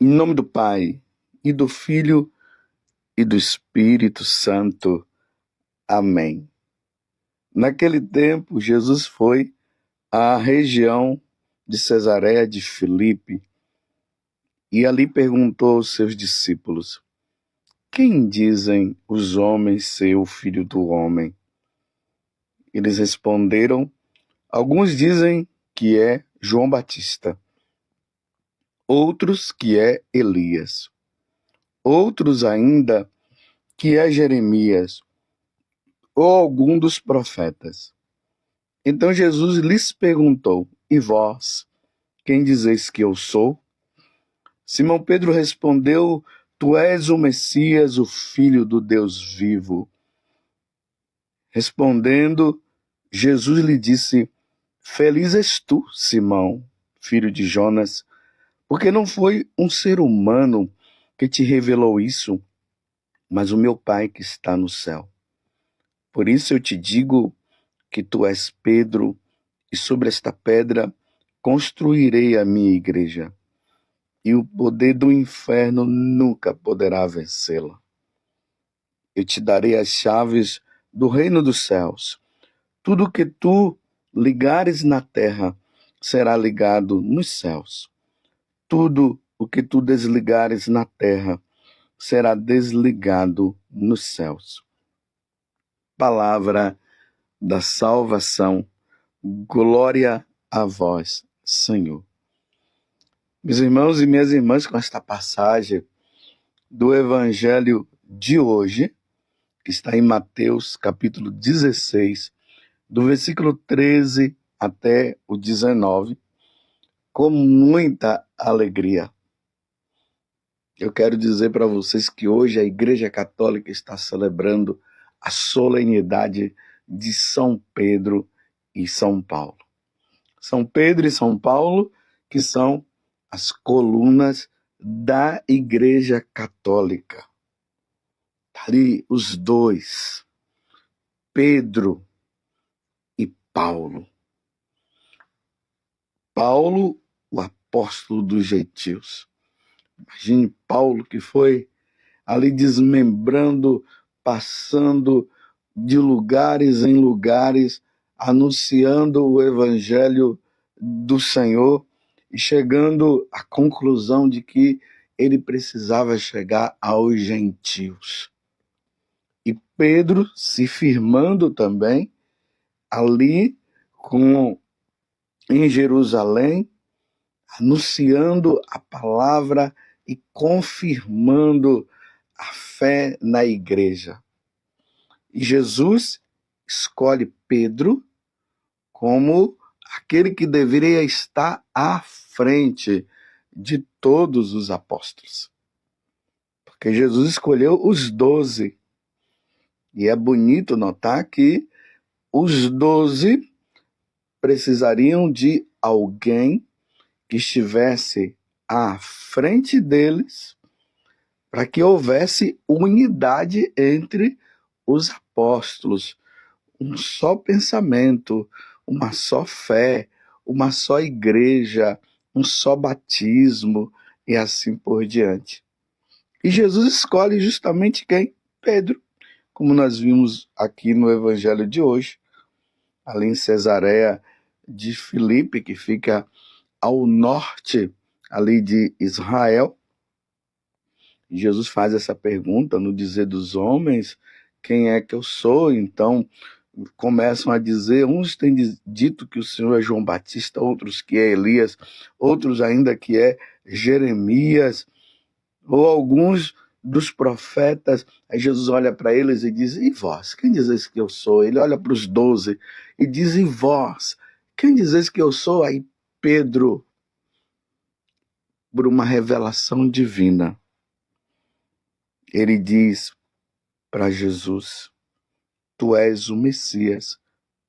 Em nome do Pai, e do Filho, e do Espírito Santo. Amém. Naquele tempo, Jesus foi à região de Cesareia de Filipe e ali perguntou aos seus discípulos: quem dizem os homens ser o Filho do Homem? Eles responderam: alguns dizem que é João Batista, outros que é Elias, outros ainda que é Jeremias ou algum dos profetas. Então Jesus lhes perguntou: e vós, quem dizeis que eu sou? Simão Pedro respondeu: tu és o Messias, o Filho do Deus vivo. Respondendo, Jesus lhe disse: feliz és tu, Simão, filho de Jonas, porque não foi um ser humano que te revelou isso, mas o meu Pai que está no céu. Por isso eu te digo que tu és Pedro, e sobre esta pedra construirei a minha igreja, e o poder do inferno nunca poderá vencê-la. Eu te darei as chaves do reino dos céus. Tudo que tu ligares na terra será ligado nos céus. Tudo o que tu desligares na terra será desligado nos céus. Palavra da salvação. Glória a vós, Senhor. Meus irmãos e minhas irmãs, com esta passagem do Evangelho de hoje, que está em Mateus, capítulo 16, do versículo 13 até o 19, com muita alegria. Eu quero dizer para vocês que hoje a Igreja Católica está celebrando a solenidade de São Pedro e São Paulo. São Pedro e São Paulo, que são as colunas da Igreja Católica. Ali os dois, Pedro e Paulo. Paulo, o apóstolo dos gentios. Imagine Paulo que foi ali desmembrando, passando de lugares em lugares, anunciando o evangelho do Senhor e chegando à conclusão de que ele precisava chegar aos gentios. E Pedro se firmando também ali em Jerusalém, anunciando a palavra e confirmando a fé na igreja. E Jesus escolhe Pedro como aquele que deveria estar à frente de todos os apóstolos. Porque Jesus escolheu os 12. E é bonito notar que os 12 precisariam de alguém que estivesse à frente deles para que houvesse unidade entre os apóstolos, um só pensamento, uma só fé, uma só igreja, um só batismo e assim por diante. E Jesus escolhe justamente quem? Pedro, como nós vimos aqui no Evangelho de hoje, ali em Cesareia de Filipe, que fica ao norte ali de Israel. Jesus faz essa pergunta no dizer dos homens: quem é que eu sou? Então começam a dizer, uns têm dito que o Senhor é João Batista, outros que é Elias, outros ainda que é Jeremias, ou alguns dos profetas. Aí Jesus olha para eles e diz: e vós, quem dizeis que eu sou? Ele olha para os 12 e diz: e vós, quem dizeis que eu sou? Aí Pedro, por uma revelação divina, ele diz para Jesus: tu és o Messias,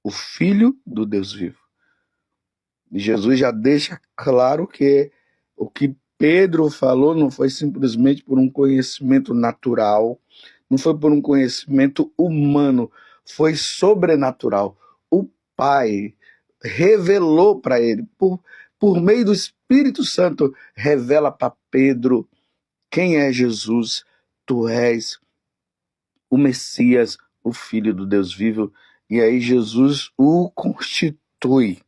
o Filho do Deus vivo. E Jesus já deixa claro que o que Pedro falou não foi simplesmente por um conhecimento natural, não foi por um conhecimento humano, foi sobrenatural. O Pai revelou para ele, por meio do Espírito Espírito Santo revela para Pedro quem é Jesus. Tu és o Messias, o Filho do Deus vivo. E aí Jesus o constitui,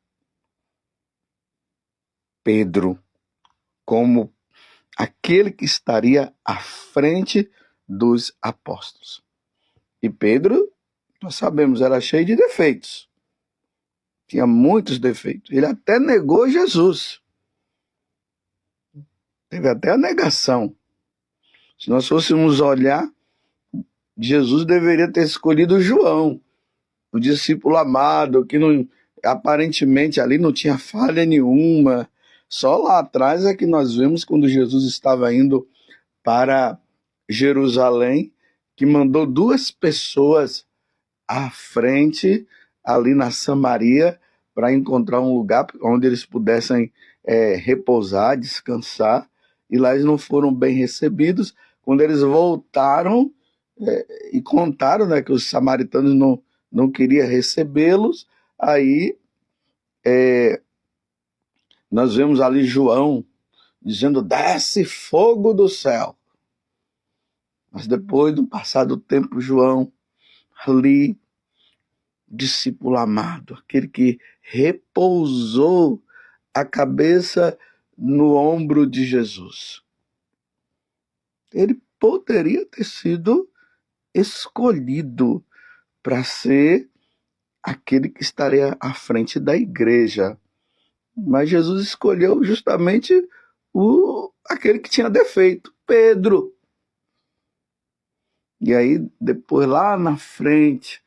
Pedro, como aquele que estaria à frente dos apóstolos. E Pedro, nós sabemos, era cheio de defeitos. Tinha muitos defeitos. Ele até negou Jesus. Teve até a negação. Se nós fôssemos olhar, Jesus deveria ter escolhido João, o discípulo amado, que não, aparentemente ali não tinha falha nenhuma. Só lá atrás é que nós vemos quando Jesus estava indo para Jerusalém, que mandou 2 pessoas à frente, ali na Samaria, para encontrar um lugar onde eles pudessem repousar, descansar, e lá eles não foram bem recebidos. Quando eles voltaram e contaram, né, que os samaritanos não queriam recebê-los, aí nós vemos ali João dizendo: desce fogo do céu. Mas depois, do passar do tempo, João, ali, discípulo amado, aquele que repousou a cabeça no ombro de Jesus, ele poderia ter sido escolhido para ser aquele que estaria à frente da igreja. Mas Jesus escolheu justamente aquele que tinha defeito, Pedro. E aí, depois, lá na frente,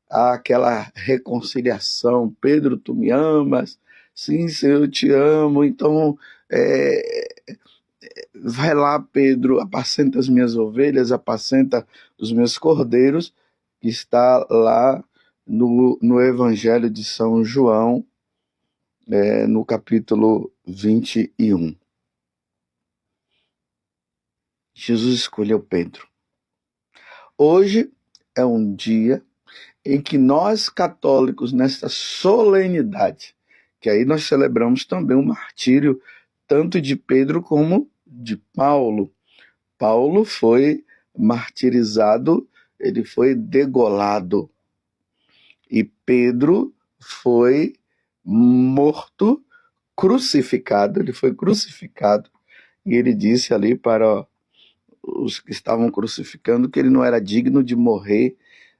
há aquela reconciliação. Pedro, tu me amas? Sim, Senhor, eu te amo. Então, vai lá, Pedro, apacenta as minhas ovelhas, apacenta os meus cordeiros, que está lá no Evangelho de São João, no capítulo 21. Jesus escolheu Pedro. Hoje é um dia em que nós católicos, nesta solenidade, que aí nós celebramos também o martírio tanto de Pedro como de Paulo. Paulo foi martirizado, ele foi degolado. E Pedro foi morto, crucificado, ele foi crucificado. E ele disse ali para os que estavam crucificando que ele não era digno de morrer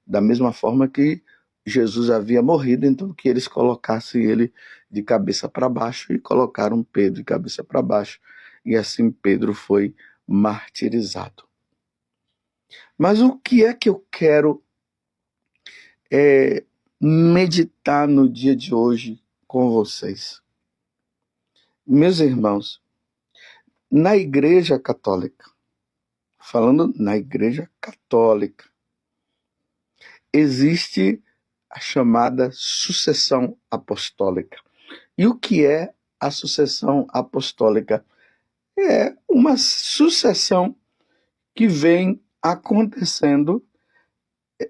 da mesma forma que Jesus havia morrido, então que eles colocassem ele de cabeça para baixo, e colocaram Pedro de cabeça para baixo, e assim Pedro foi martirizado. Mas o que é que eu quero meditar no dia de hoje com vocês? Meus irmãos, na Igreja Católica, falando na Igreja Católica, existe a chamada sucessão apostólica. E o que é a sucessão apostólica? É uma sucessão que vem acontecendo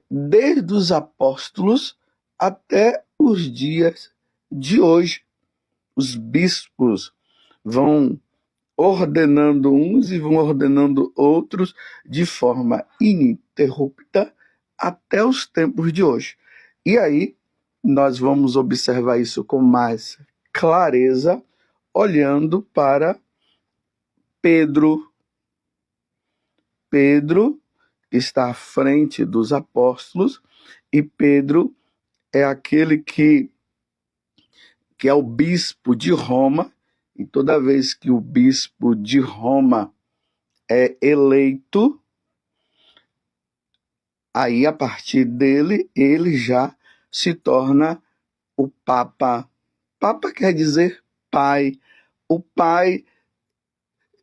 desde os apóstolos até os dias de hoje. Os bispos vão ordenando uns e vão ordenando outros de forma ininterrupta até os tempos de hoje. E aí nós vamos observar isso com mais clareza olhando para Pedro. Pedro está à frente dos apóstolos, e Pedro é aquele que é o bispo de Roma, e toda vez que o bispo de Roma é eleito, aí a partir dele, ele já se torna o Papa. Papa quer dizer pai, o pai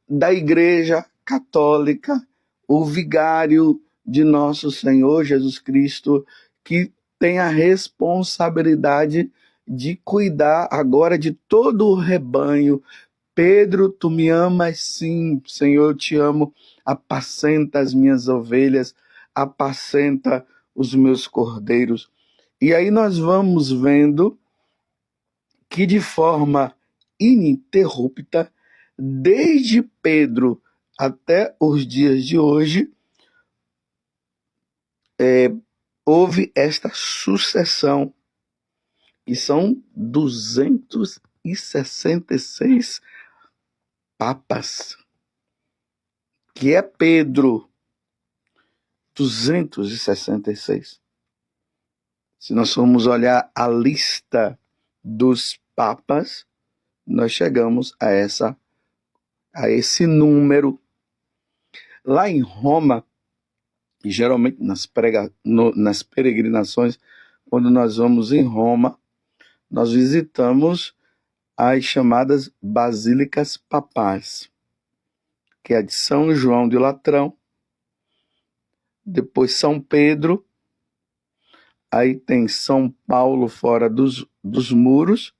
da Igreja Católica, o vigário de nosso Senhor Jesus Cristo, que tem a responsabilidade de cuidar agora de todo o rebanho. Pedro, tu me amas? Sim, Senhor, eu te amo. Apacenta as minhas ovelhas, apacenta os meus cordeiros. E aí nós vamos vendo que de forma ininterrupta, desde Pedro até os dias de hoje, houve esta sucessão, que são 266 papas, que é Pedro, 266. Se nós formos olhar a lista dos papas, nós chegamos a esse número. Lá em Roma, e geralmente nas peregrinações, quando nós vamos em Roma, nós visitamos as chamadas basílicas papais, que é a de São João de Latrão, depois São Pedro, aí tem São Paulo fora dos muros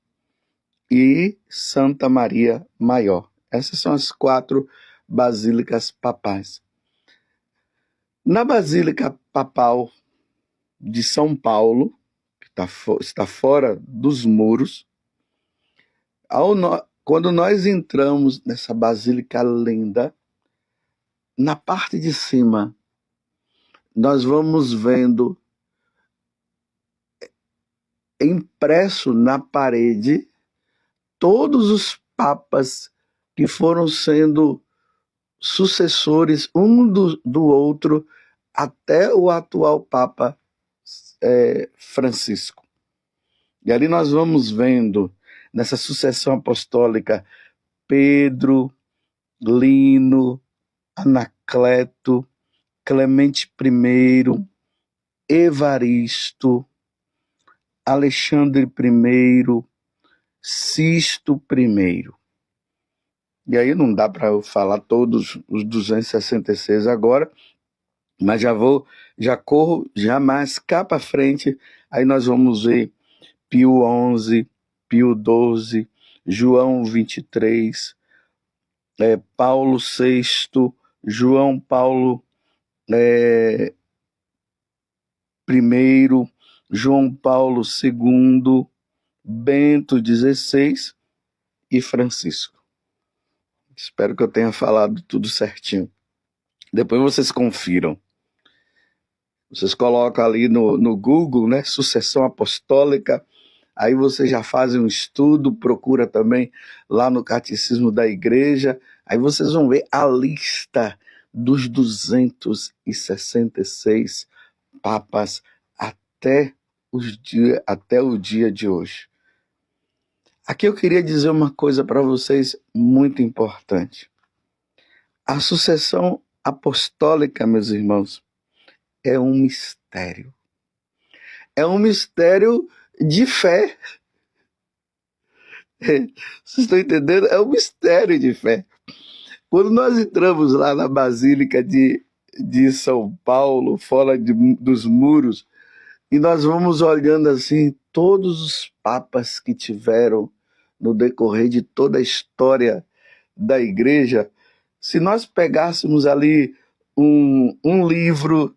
e Santa Maria Maior. Essas são as 4 basílicas papais. Na Basílica Papal de São Paulo, que está fora dos muros, quando nós entramos nessa basílica linda, na parte de cima, nós vamos vendo impresso na parede todos os papas que foram sendo sucessores um do outro até o atual Papa Francisco. E ali nós vamos vendo, nessa sucessão apostólica, Pedro, Lino, Anacleto, Clemente I, Evaristo, Alexandre I, Sisto I. E aí não dá para eu falar todos os 266 agora, mas já corro mais cá para frente, aí nós vamos ver Pio XI, Pio XII, João 23, Paulo VI, João Paulo I, João Paulo II, Bento XVI e Francisco. Espero que eu tenha falado tudo certinho. Depois vocês confiram. Vocês colocam ali no Google, né, sucessão apostólica, aí vocês já fazem um estudo, procura também lá no Catecismo da Igreja, aí vocês vão ver a lista dos 266 papas até o dia de hoje. Aqui eu queria dizer uma coisa para vocês muito importante. A sucessão apostólica, meus irmãos, é um mistério. É um mistério de fé. Vocês estão entendendo? É um mistério de fé. Quando nós entramos lá na Basílica de São Paulo, fora dos muros, e nós vamos olhando assim todos os papas que tiveram no decorrer de toda a história da igreja, se nós pegássemos ali um livro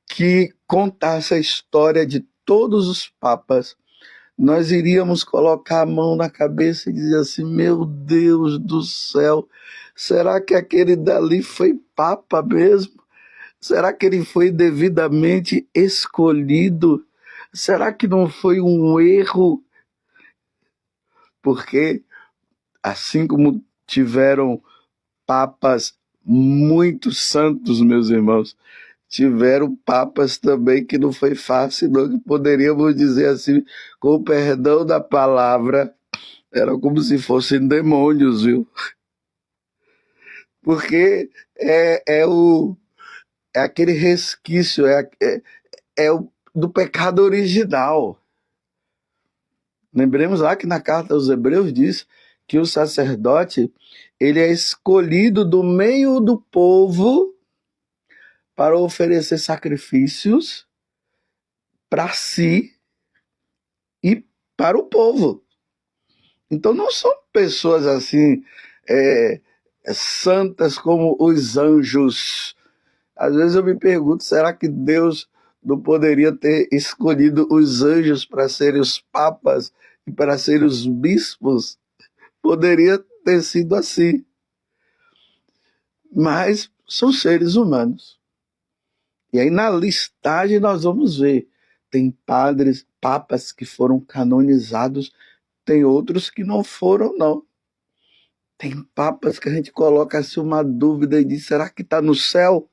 que contasse a história de todos os papas, nós iríamos colocar a mão na cabeça e dizer assim: meu Deus do céu, será que aquele dali foi papa mesmo? Será que ele foi devidamente escolhido? Será que não foi um erro? Porque assim como tiveram papas muito santos, meus irmãos, tiveram papas também que não foi fácil, não, que poderíamos dizer assim, com o perdão da palavra, era como se fossem demônios, viu? Porque é aquele resquício, do pecado original. Lembremos lá que na carta aos Hebreus diz que o sacerdote, ele é escolhido do meio do povo para oferecer sacrifícios para si e para o povo. Então não são pessoas assim santas como os anjos. Às vezes eu me pergunto, será que Deus não poderia ter escolhido os anjos para serem os papas e para serem os bispos? Poderia ter sido assim. Mas são seres humanos. E aí na listagem nós vamos ver. Tem padres, papas que foram canonizados, tem outros que não foram, não. Tem papas que a gente coloca assim uma dúvida e diz, será que está no céu?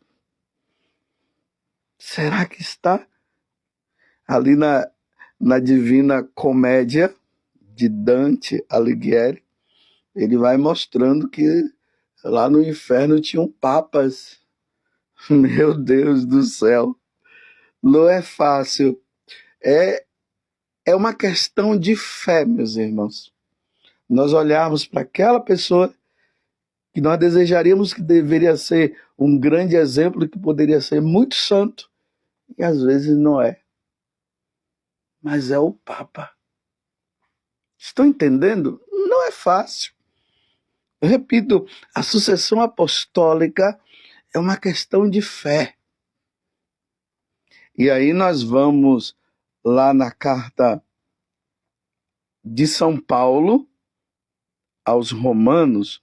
Será que está? Ali na Divina Comédia de Dante Alighieri, ele vai mostrando que lá no inferno tinham papas. Meu Deus do céu. Não é fácil. É uma questão de fé, meus irmãos. Nós olharmos para aquela pessoa que nós desejaríamos que deveria ser um grande exemplo, que poderia ser muito santo, e às vezes não é. Mas é o Papa. Estão entendendo? Não é fácil. Eu repito, a sucessão apostólica é uma questão de fé. E aí nós vamos lá na carta de São Paulo aos Romanos,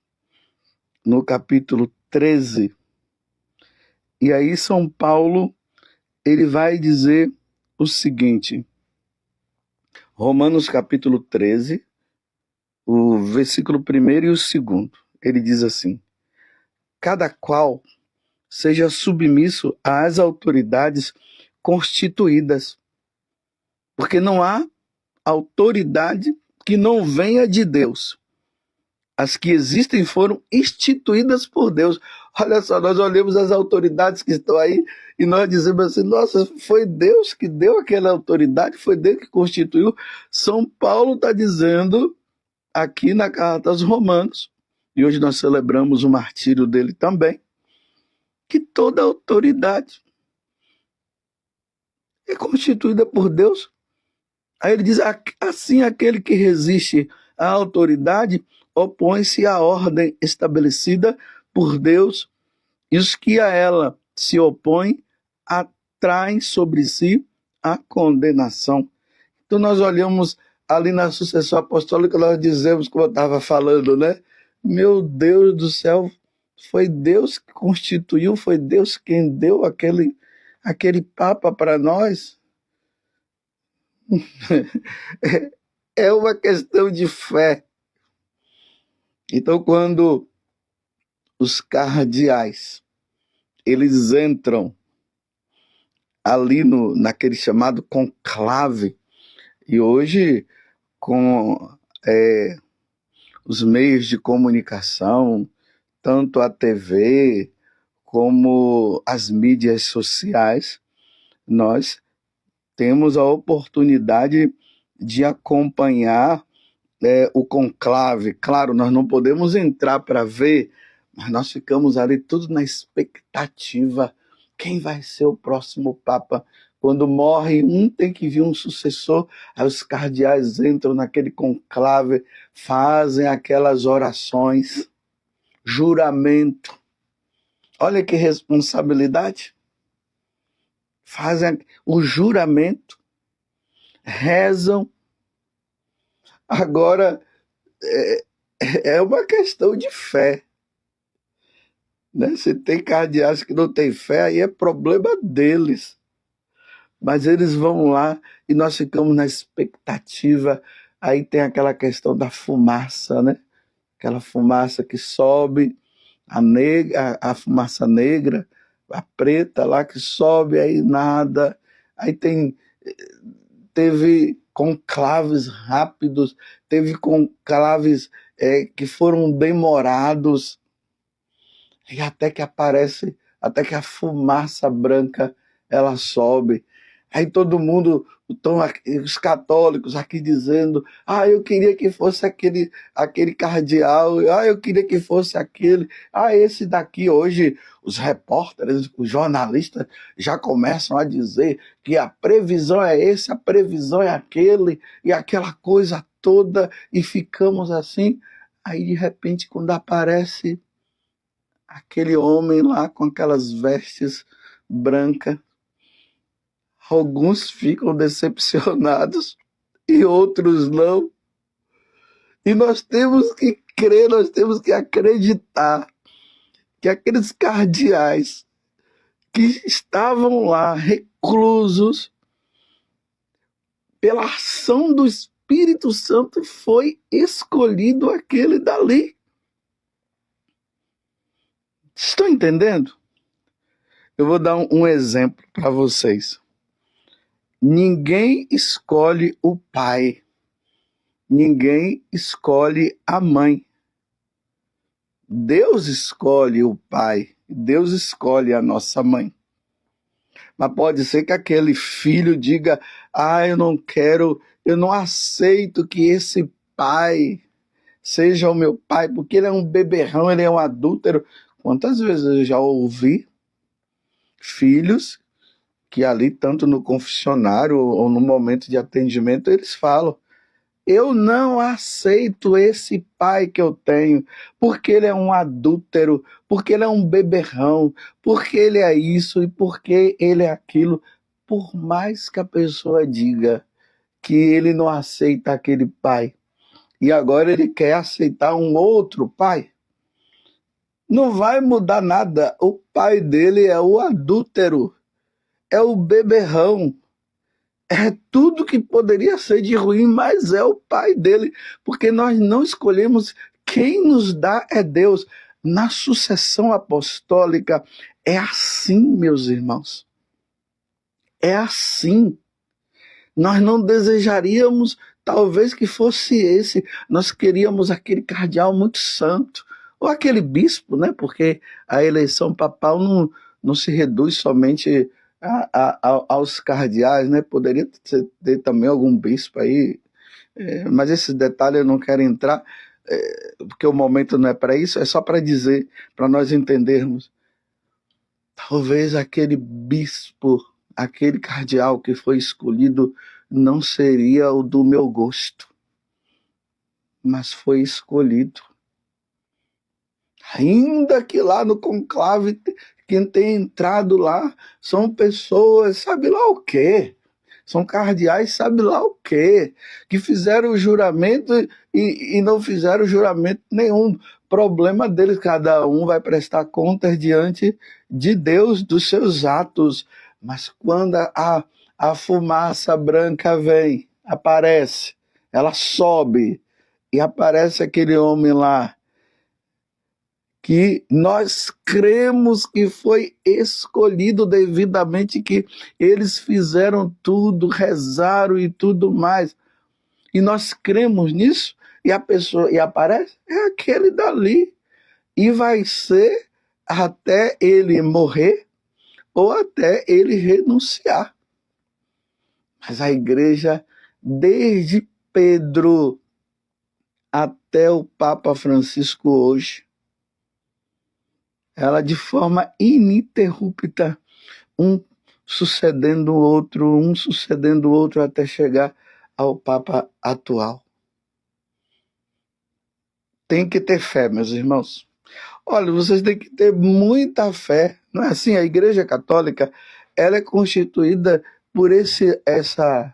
no capítulo 13. E aí São Paulo, ele vai dizer o seguinte, Romanos capítulo 13, o versículo 1º e o 2º, ele diz assim, cada qual seja submisso às autoridades constituídas, porque não há autoridade que não venha de Deus. As que existem foram instituídas por Deus. Olha só, nós olhamos as autoridades que estão aí e nós dizemos assim, nossa, foi Deus que deu aquela autoridade, foi Deus que constituiu. São Paulo está dizendo aqui na carta aos Romanos, e hoje nós celebramos o martírio dele também, que toda autoridade é constituída por Deus. Aí ele diz, assim aquele que resiste à autoridade opõe-se à ordem estabelecida por Deus, e os que a ela se opõem atraem sobre si a condenação. Então nós olhamos ali na sucessão apostólica, nós dizemos, como eu estava falando, né? Meu Deus do céu, foi Deus que constituiu, foi Deus quem deu aquele Papa para nós. É uma questão de fé. Então, quando os cardeais eles entram ali naquele chamado conclave, e hoje com os meios de comunicação, tanto a TV como as mídias sociais, nós temos a oportunidade de acompanhar o conclave. Claro, nós não podemos entrar para ver, mas nós ficamos ali tudo na expectativa. Quem vai ser o próximo Papa? Quando morre um, tem que vir um sucessor. Aí os cardeais entram naquele conclave, fazem aquelas orações, juramento. Olha que responsabilidade. Fazem o juramento, rezam. Agora, é uma questão de fé. Né? Se tem cardeais que não têm fé, aí é problema deles. Mas eles vão lá e nós ficamos na expectativa. Aí tem aquela questão da fumaça, né? Aquela fumaça que sobe, a fumaça negra, a preta lá que sobe, aí nada. Aí teve conclaves rápidos, teve conclaves que foram demorados, e até que a fumaça branca ela sobe. Aí todo mundo, os católicos aqui dizendo, eu queria que fosse aquele cardeal, eu queria que fosse aquele, esse daqui. Hoje os repórteres, os jornalistas já começam a dizer que a previsão é esse, a previsão é aquele, e aquela coisa toda, e ficamos assim. Aí de repente quando aparece aquele homem lá com aquelas vestes brancas, alguns ficam decepcionados e outros não. E nós temos que crer, nós temos que acreditar que aqueles cardeais que estavam lá reclusos pela ação do Espírito Santo, foi escolhido aquele dali. Estão entendendo? Eu vou dar um exemplo para vocês. Ninguém escolhe o pai. Ninguém escolhe a mãe. Deus escolhe o pai. Deus escolhe a nossa mãe. Mas pode ser que aquele filho diga: eu não quero, eu não aceito que esse pai seja o meu pai, porque ele é um beberrão, ele é um adúltero. Quantas vezes eu já ouvi filhos que ali, tanto no confessionário ou no momento de atendimento, eles falam: eu não aceito esse pai que eu tenho, porque ele é um adúltero, porque ele é um beberrão, porque ele é isso e porque ele é aquilo. Por mais que a pessoa diga que ele não aceita aquele pai, e agora ele quer aceitar um outro pai, não vai mudar nada. O pai dele é o adúltero, é o beberrão, é tudo que poderia ser de ruim, mas é o pai dele, porque nós não escolhemos, quem nos dá é Deus. Na sucessão apostólica é assim, meus irmãos. É assim. Nós não desejaríamos, talvez, que fosse esse. Nós queríamos aquele cardeal muito santo, ou aquele bispo, né? Porque a eleição papal não se reduz somente aos cardeais, né? Poderia ter também algum bispo aí, mas esses detalhes eu não quero entrar, porque o momento não é para isso, é só para dizer, para nós entendermos. Talvez aquele bispo, aquele cardeal que foi escolhido não seria o do meu gosto, mas foi escolhido. Ainda que lá no conclave, quem tem entrado lá são pessoas, sabe lá o quê? São cardeais, sabe lá o quê? Que fizeram o juramento e não fizeram juramento nenhum. Problema deles, cada um vai prestar contas diante de Deus dos seus atos. Mas quando a fumaça branca vem, aparece, ela sobe e aparece aquele homem lá, que nós cremos que foi escolhido devidamente, que eles fizeram tudo, rezaram e tudo mais. E nós cremos nisso, e a pessoa, e aparece, é aquele dali. E vai ser até ele morrer ou até ele renunciar. Mas a igreja, desde Pedro até o Papa Francisco hoje, ela de forma ininterrupta, um sucedendo o outro, até chegar ao Papa atual. Tem que ter fé, meus irmãos. Olha, vocês têm que ter muita fé. Não é assim? A Igreja Católica, ela é constituída por essa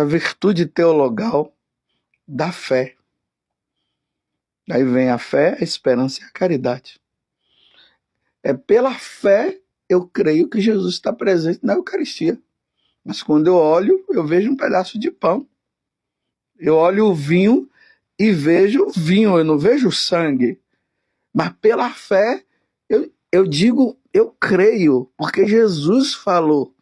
virtude teologal da fé. Aí vem a fé, a esperança e a caridade. É pela fé eu creio que Jesus está presente na Eucaristia. Mas quando eu olho, eu vejo um pedaço de pão. Eu olho o vinho e vejo o vinho, eu não vejo o sangue. Mas pela fé, eu digo, eu creio, porque Jesus falou.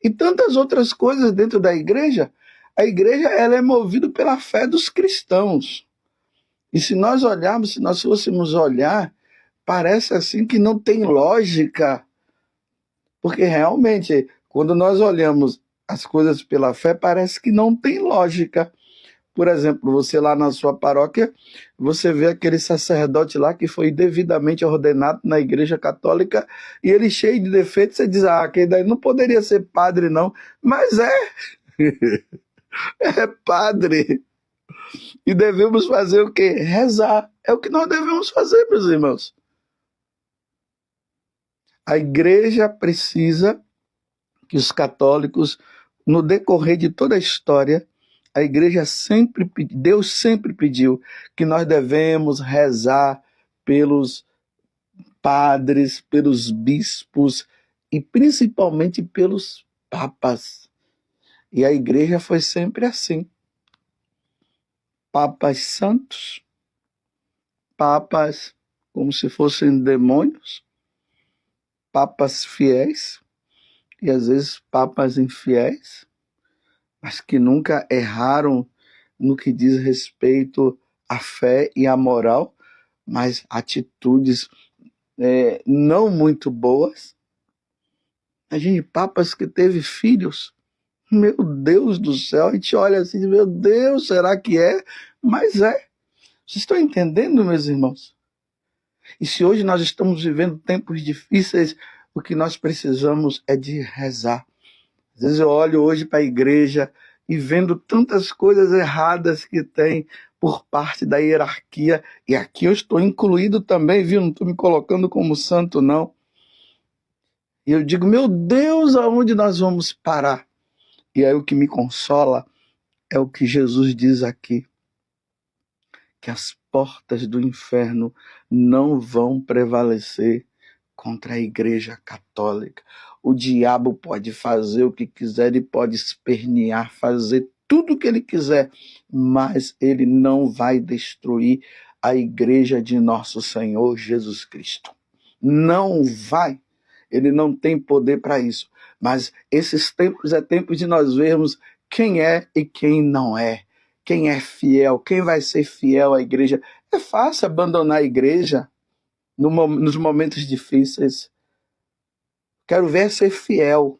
E tantas outras coisas dentro da igreja. A igreja, ela é movida pela fé dos cristãos. E se nós olharmos, se nós fôssemos olhar, parece assim que não tem lógica. Porque realmente, quando nós olhamos as coisas pela fé, parece que não tem lógica. Por exemplo, você lá na sua paróquia, você vê aquele sacerdote lá que foi devidamente ordenado na Igreja Católica e ele cheio de defeitos, você diz, aquele daí não poderia ser padre não, mas é padre. E devemos fazer o quê? Rezar. É o que nós devemos fazer, meus irmãos. A igreja precisa que os católicos, no decorrer de toda a história, A igreja sempre, Deus sempre pediu que nós devemos rezar pelos padres, pelos bispos e principalmente pelos papas. E a igreja foi sempre assim. Papas santos, papas como se fossem demônios, papas fiéis e às vezes papas infiéis, mas que nunca erraram no que diz respeito à fé e à moral, mas atitudes não muito boas. A gente, papas que teve filhos, meu Deus do céu, a gente olha assim, meu Deus, será que é? Mas é. Vocês estão entendendo, meus irmãos? E se hoje nós estamos vivendo tempos difíceis, o que nós precisamos é de rezar. Às vezes eu olho hoje para a igreja e vendo tantas coisas erradas que tem por parte da hierarquia, e aqui eu estou incluído também, viu? Não estou me colocando como santo, não. E eu digo, meu Deus, aonde nós vamos parar? E aí o que me consola é o que Jesus diz aqui, que as portas do inferno não vão prevalecer contra a Igreja Católica. O diabo pode fazer o que quiser, ele pode espernear, fazer tudo o que ele quiser, mas ele não vai destruir a Igreja de nosso Senhor Jesus Cristo. Não vai. Ele não tem poder para isso. Mas esses tempos é tempo de nós vermos quem é e quem não é. Quem é fiel, quem vai ser fiel à igreja. É fácil abandonar a igreja nos momentos difíceis. Quero ver ser fiel.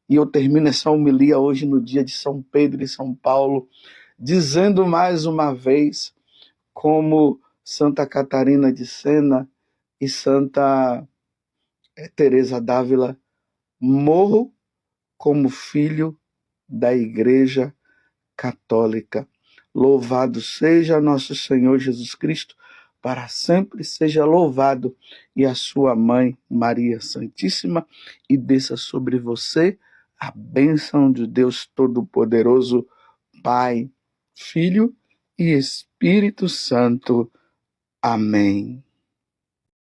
E eu termino essa homilia hoje no dia de São Pedro e São Paulo, dizendo mais uma vez, como Santa Catarina de Sena e Santa Teresa d'Ávila, morro como filho da Igreja Católica. Louvado seja nosso Senhor Jesus Cristo, para sempre seja louvado, e a sua mãe Maria Santíssima, e desça sobre você a bênção de Deus Todo-Poderoso, Pai, Filho e Espírito Santo. Amém.